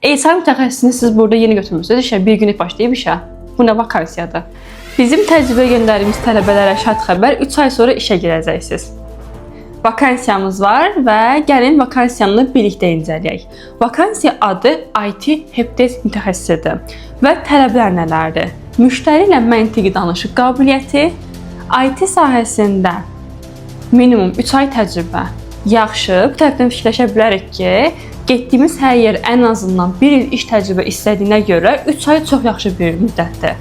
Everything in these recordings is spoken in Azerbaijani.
HR mütəxəssisini siz burada yeni götürmürsünüz, işə bir günlük başlayıb işə. Bu nə vakansiyadır? Bizim təcrübə göndərdiyimiz tələbələrə şad xəbər, 3 ay sonra işə girəcəksiniz. Vakansiyamız var və gəlin vakansiyanı birlikdə incələyək. Vakansiya adı IT helpdesk mütəxəssisidir və tələblər nələrdir? Müştəri ilə məntiqi danışıq qabiliyyəti, IT sahəsində minimum 3 ay təcrübə. Yaxşı, bu tərəfdən fikirləşə bilərik ki, getdiyimiz hər yer ən azından 1 il iş təcrübə istədiyinə görə 3 ay çox yaxşı bir müddətdir.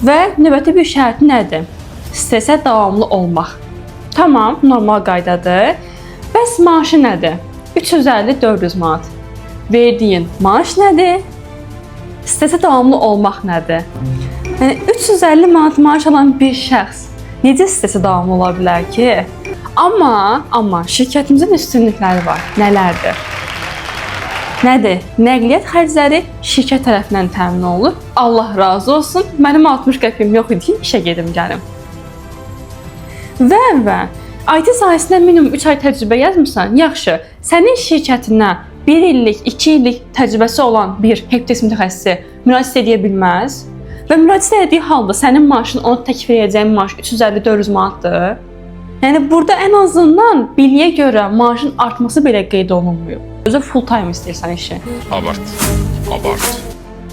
Və növbəti bir şərti nədir? Stresə davamlı olmaq. Tamam, normal qaydadır. Bəs maaşı nədir? 350-400 manat. Verdiyin maaş nədir? Stresə davamlı olmaq nədir? Yəni 350 manat maaş alan bir şəxs necə stresə davamlı ola bilər ki? Amma şirkətimizin üstünlükləri var. Nələrdir? Nədir? Nəqliyyat xərcləri şirkət tərəfindən təmin olunur. Allah razı olsun. Mənim 60 qəpiyim yox idi ki, işə gedim gəlim. Və IT sahəsində minimum 3 ay təcrübə yazmırsan, yaxşı, sənin şirkətinə 1 illik, 2 illik təcrübəsi olan bir helpdesk mütəxəssisi müraciət edə bilməz və müraciət etdiyi halda sənin maaşın, ona təklif edəcəyin maaş 350-400 manatdır. Yəni, burada ən azından biliyə görə maaşın artması belə qeyd olunmuyor. Özü full time istəyirsən işi. Abart.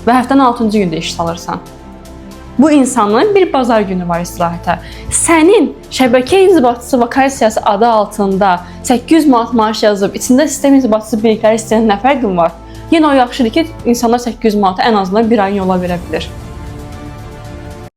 Və həftənin 6-cı gündə iş salırsan. Bu insanın bir bazar günü var istirahətə. Sənin şəbəkə inzibatçısı vakansiyası adı altında 800 manat maaş yazıb, içində sistem inzibatçısı bilikləri istəyən nə fərqin var? Yenə o yaxşıdır ki, insanlar 800 manata ən azından bir ayın yola verə bilir.